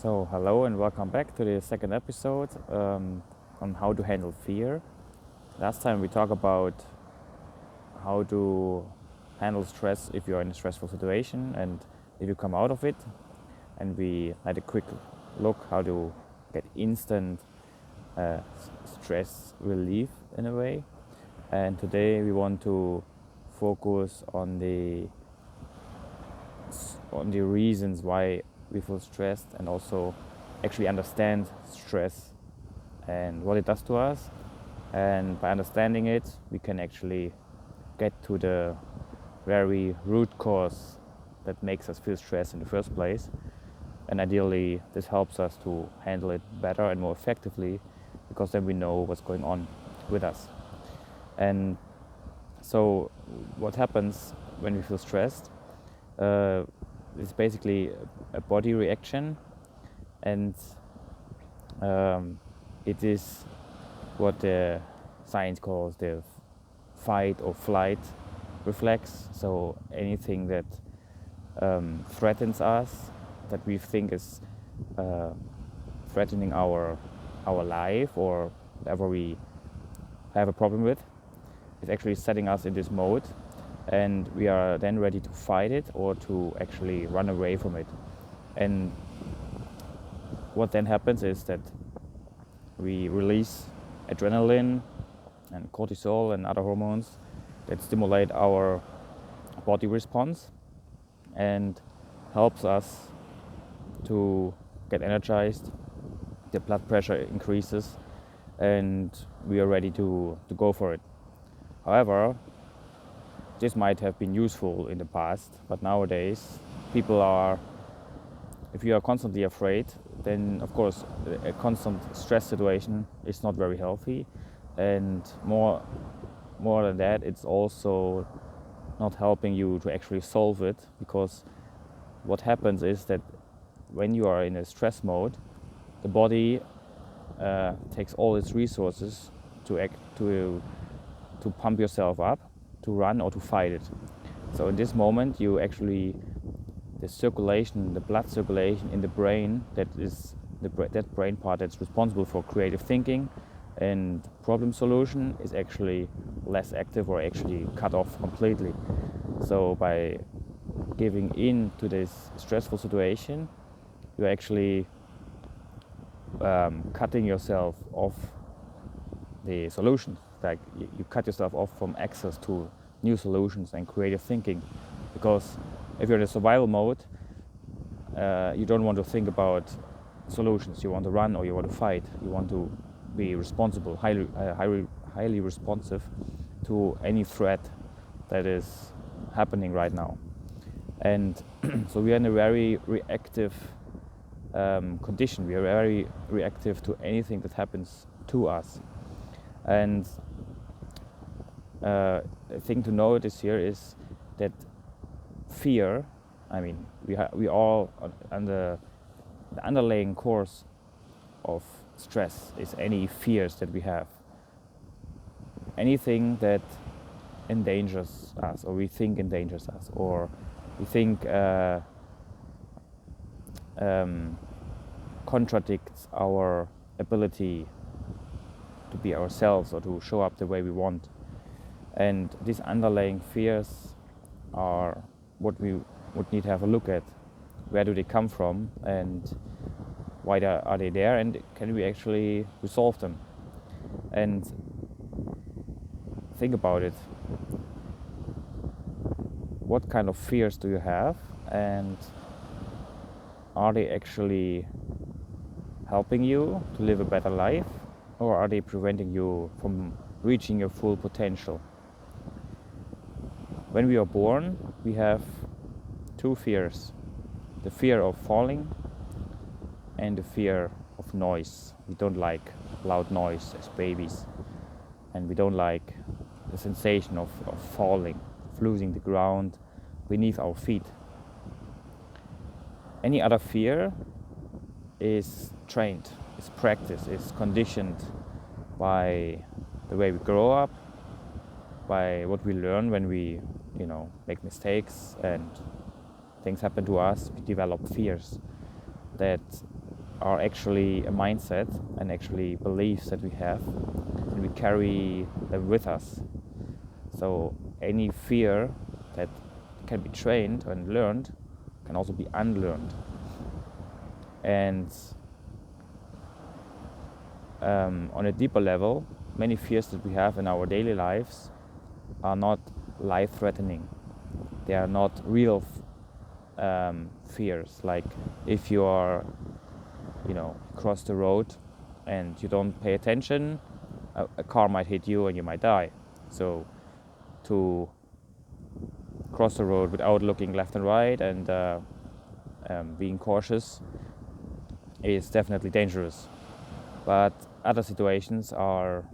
So, hello and welcome back to the second episode on how to handle fear. Last time we talked about how to handle stress if you're in a stressful situation and if you come out of it. And we had a quick look how to get instant stress relief in a way. And today we want to focus on the reasons why we feel stressed and also actually understand stress and what it does to us. And by understanding it, we can actually get to the very root cause that makes us feel stressed in the first place. And ideally, this helps us to handle it better and more effectively because then we know what's going on with us. And so what happens when we feel stressed is basically a body reaction, and it is what the science calls the fight or flight reflex. So anything that threatens us, that we think is threatening our life or whatever we have a problem with, is actually setting us in this mode, and we are then ready to fight it or to actually run away from it. And what then happens is that we release adrenaline and cortisol and other hormones that stimulate our body response and helps us to get energized. The blood pressure increases and we are ready to go for it. However, this might have been useful in the past, but nowadays if you are constantly afraid, then of course a constant stress situation is not very healthy, and more than that, it's also not helping you to actually solve it, because what happens is that when you are in a stress mode, the body takes all its resources to pump yourself up, to run or to fight it. So in this moment, the blood circulation in the brain, that brain part that's responsible for creative thinking and problem solution, is actually less active or actually cut off completely. So by giving in to this stressful situation, you're actually cutting yourself off the solutions. Like you cut yourself off from access to new solutions and creative thinking, because if you're in a survival mode, you don't want to think about solutions. You want to run or you want to fight. You want to be responsible, highly responsive to any threat that is happening right now. And so we are in a very reactive condition. We are very reactive to anything that happens to us. And a thing to notice here is that fear, we all under the underlying cause of stress is any fears that we have. Anything that endangers us, or we think endangers us, or we think contradicts our ability to be ourselves or to show up the way we want. And these underlying fears are what we would need to have a look at. Where do they come from, and why are they there, and can we actually resolve them? And think about it. What kind of fears do you have, and are they actually helping you to live a better life, or are they preventing you from reaching your full potential? When we are born, we have two fears: the fear of falling and the fear of noise. We don't like loud noise as babies, and we don't like the sensation of falling, of losing the ground beneath our feet. Any other fear is trained, is practiced, is conditioned by the way we grow up, by what we learn when we make mistakes and things happen to us. We develop fears that are actually a mindset and actually beliefs that we have, and we carry them with us. So any fear that can be trained and learned can also be unlearned. And on a deeper level, many fears that we have in our daily lives are not life-threatening. They are not real fears. Like if you are, cross the road and you don't pay attention, a car might hit you and you might die. So to cross the road without looking left and right and being cautious is definitely dangerous. But other situations are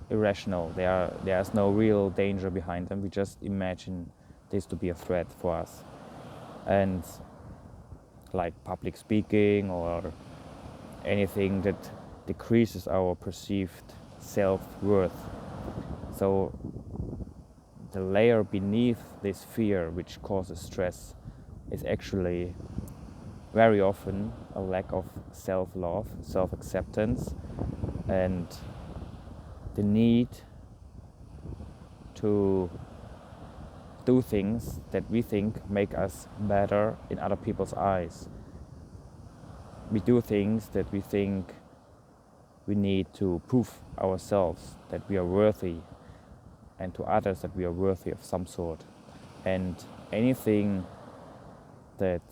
irrational. There's no real danger behind them. We just imagine this to be a threat for us. And like public speaking or anything that decreases our perceived self-worth. So the layer beneath this fear, which causes stress, is actually very often a lack of self-love, self-acceptance, and the need to do things that we think make us better in other people's eyes. We do things that we think we need to prove ourselves that we are worthy, and to others that we are worthy of some sort. And anything that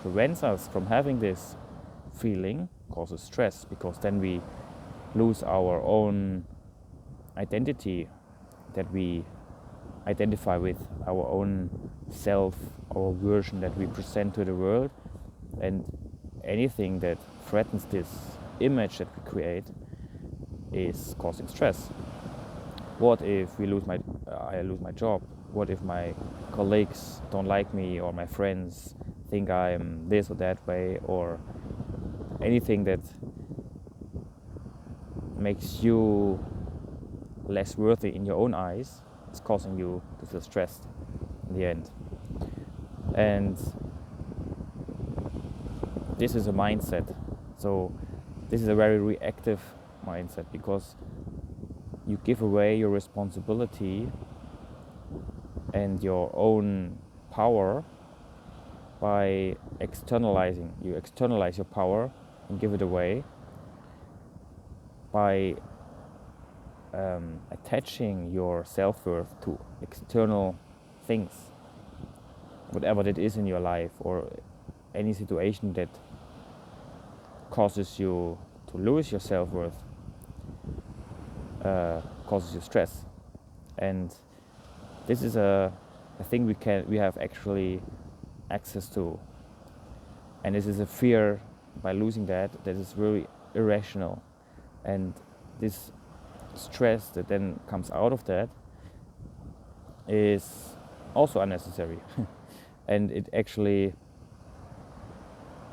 prevents us from having this feeling causes stress, because then we lose our own identity, that we identify with our own self, our version that we present to the world. And anything that threatens this image that we create is causing stress. What if I lose my job? What if my colleagues don't like me, or my friends think I'm this or that way, or anything that makes you less worthy in your own eyes is causing you to feel stressed in the end. And this is a mindset. So this is a very reactive mindset, because you give away your responsibility and your own power by externalizing. You externalize your power and give it away by attaching your self-worth to external things, whatever that is in your life, or any situation that causes you to lose your self-worth, causes you stress. And this is a thing we have actually access to, and this is a fear by losing that is really irrational. And this stress that then comes out of that is also unnecessary and it actually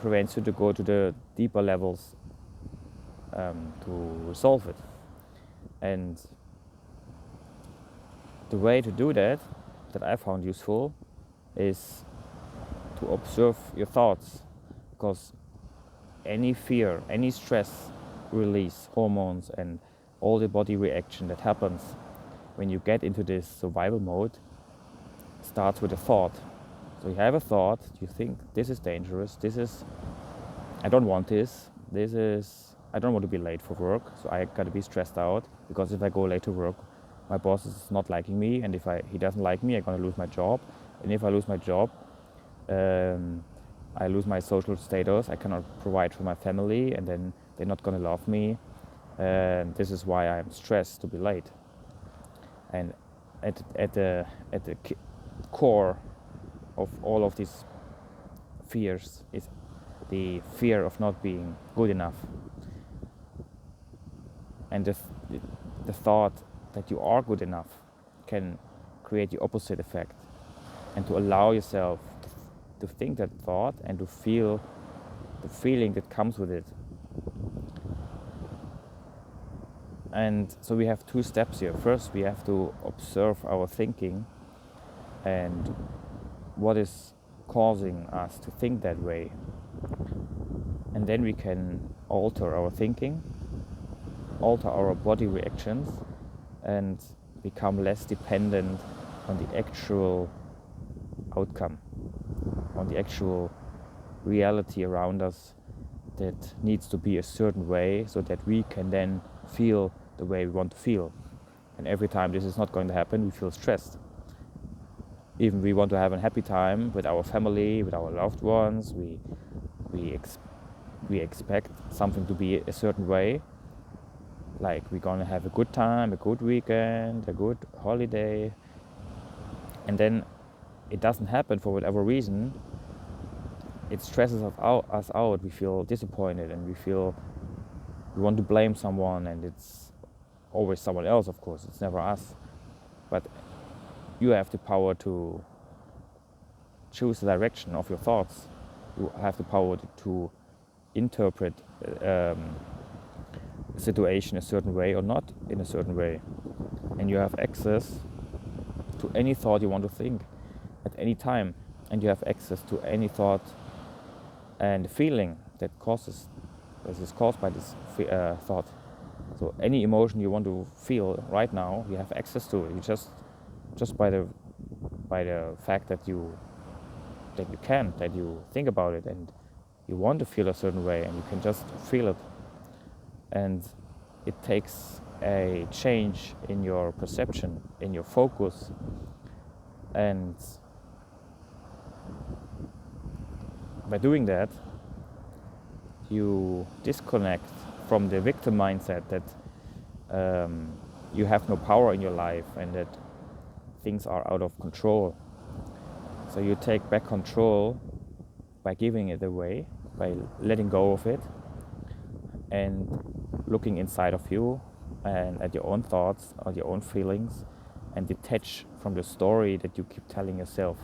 prevents you to go to the deeper levels to resolve it. And the way to do that I found useful is to observe your thoughts, because any fear, any stress release hormones and all the body reaction that happens when you get into this survival mode starts with a thought. So you have a thought, you think this is dangerous, I don't want this, I don't want to be late for work, so I gotta be stressed out, because if I go late to work, my boss is not liking me, and if he doesn't like me, I'm gonna lose my job, and if I lose my job, I lose my social status, I cannot provide for my family, and then they're not gonna love me, and this is why I'm stressed to be late. And at the core of all of these fears is the fear of not being good enough, and the thought that you are good enough can create the opposite effect. And to allow yourself to think that thought and to feel the feeling that comes with it. And so we have two steps here. First, we have to observe our thinking and what is causing us to think that way. and then we can alter our thinking, alter our body reactions, and become less dependent on the actual outcome, on the actual reality around us that needs to be a certain way so that we can then feel the way we want to feel. And every time this is not going to happen, we feel stressed. Even we want to have a happy time with our family, with our loved ones, we expect something to be a certain way, like we're gonna have a good time, a good weekend, a good holiday, and then it doesn't happen for whatever reason. It stresses us out. We feel disappointed, and we want to blame someone, and it's always someone else, of course. It's never us. But you have the power to choose the direction of your thoughts. You have the power to interpret a situation a certain way or not in a certain way. And you have access to any thought you want to think at any time. And you have access to any thought and feeling that is caused by this thought. So any emotion you want to feel right now, you have access to it. You just by the fact that you think about it, and you want to feel a certain way, and you can just feel it. And it takes a change in your perception, in your focus, and by doing that, you disconnect from the victim mindset that you have no power in your life and that things are out of control. So you take back control by giving it away, by letting go of it and looking inside of you and at your own thoughts or your own feelings, and detach from the story that you keep telling yourself,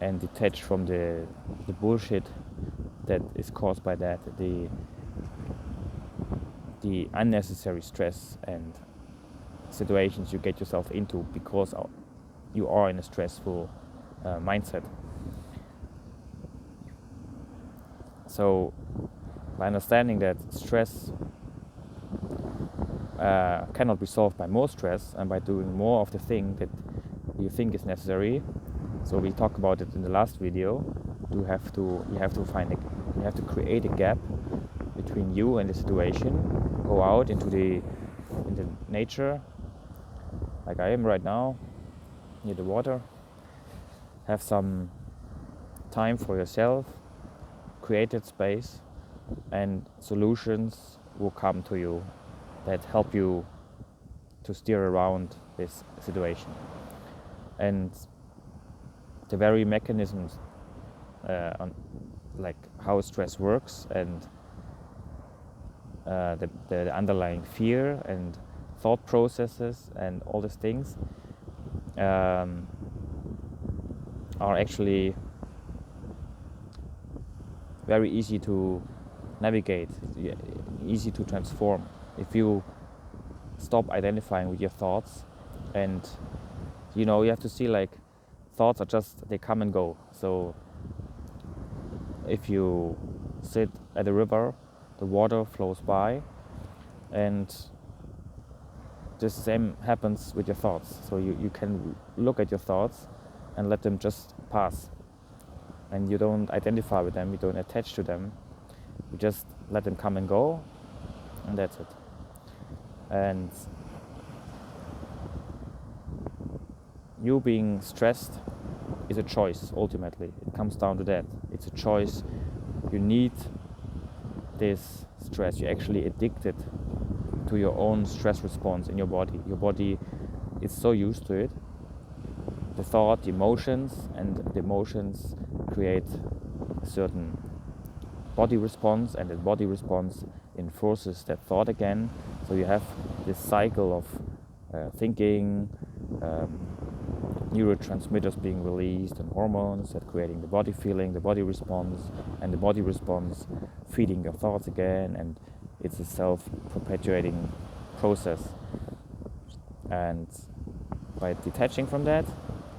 and detach from the bullshit that is caused by that, the unnecessary stress and situations you get yourself into because you are in a stressful mindset. So by understanding that stress cannot be solved by more stress and by doing more of the thing that you think is necessary, so we talked about it in the last video, you have to create a gap between you and the situation. Go out into the nature, like I am right now, near the water. Have some time for yourself, created space, and solutions will come to you that help you to steer around this situation. And the very mechanisms on like how stress works, and the underlying fear and thought processes and all these things are actually very easy to navigate, easy to transform if you stop identifying with your thoughts. And you have to see, like, thoughts are just, they come and go. So if you sit at a river, the water flows by, and the same happens with your thoughts. So you can look at your thoughts and let them just pass, and you don't identify with them, you don't attach to them, you just let them come and go, and that's it. And you being stressed is a choice. Ultimately, it comes down to that. It's a choice. You need this stress. You're actually addicted to your own stress response in your body. Your body is so used to it. The thought, the emotions, and the emotions create a certain body response, and the body response enforces that thought again. So you have this cycle of thinking, neurotransmitters being released, and hormones that creating the body feeling, the body response, and the body response feeding your thoughts again, and it's a self-perpetuating process. And by detaching from that,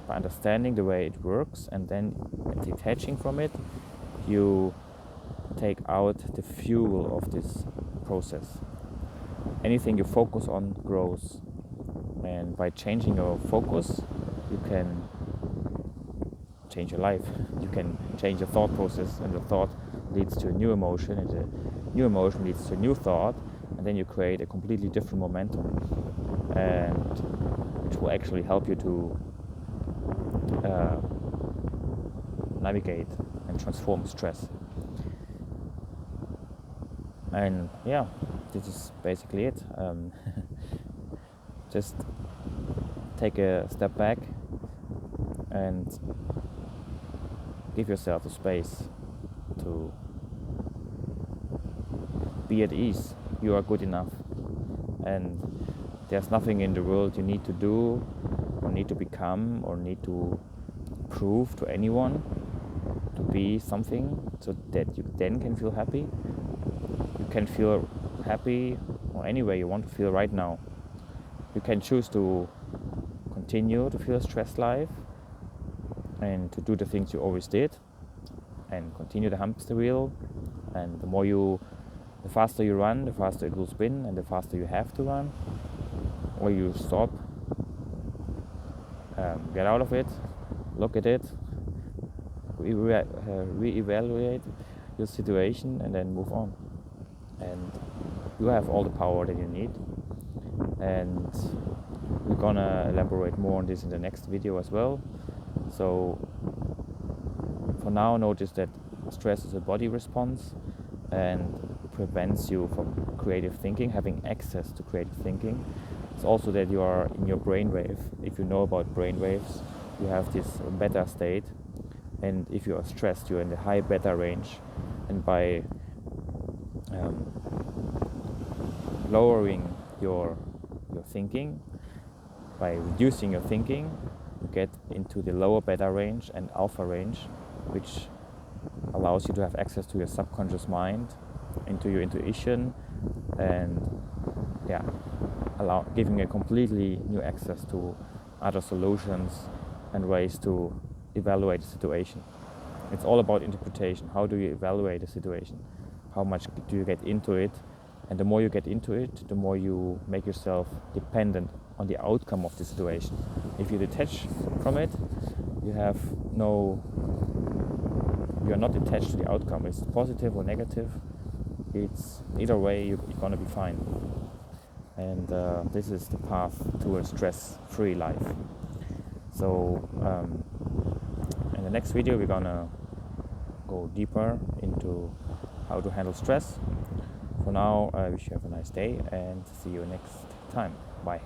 by understanding the way it works, and then detaching from it, you take out the fuel of this process. Anything you focus on grows, and by changing your focus, you can change your life. You can change your thought process, and the thought leads to a new emotion, and the new emotion leads to a new thought, and then you create a completely different momentum, and which will actually help you to navigate and transform stress. And yeah, this is basically it. Just take a step back and give yourself the space to be at ease. You are good enough, and there's nothing in the world you need to do or need to become or need to prove to anyone to be something so that you then can feel happy. You can feel happy or any way you want to feel right now. You can choose to continue to feel a stressed life and to do the things you always did and continue the hamster wheel, and the faster you run, the faster it will spin, and the faster you have to run, or you stop, get out of it, look at it, reevaluate your situation, and then move on. And you have all the power that you need, and we're gonna elaborate more on this in the next video as well. So for now, notice that stress is a body response and prevents you from creative thinking, having access to creative thinking. It's also that you are in your brainwave. If you know about brainwaves, you have this beta state, and if you are stressed, you're in the high beta range, and by lowering your thinking, by reducing your thinking, you get into the lower beta range and alpha range, which allows you to have access to your subconscious mind, into your intuition, and giving a completely new access to other solutions and ways to evaluate the situation. It's all about interpretation. How do you evaluate a situation? How much do you get into it? And the more you get into it, the more you make yourself dependent on the outcome of the situation. If you detach from it, you are not attached to the outcome. It's positive or negative. It's either way, you're gonna be fine. And this is the path towards stress-free life. So in the next video, we're gonna go deeper into how to handle stress. For now, I wish you have a nice day and see you next time. Bye.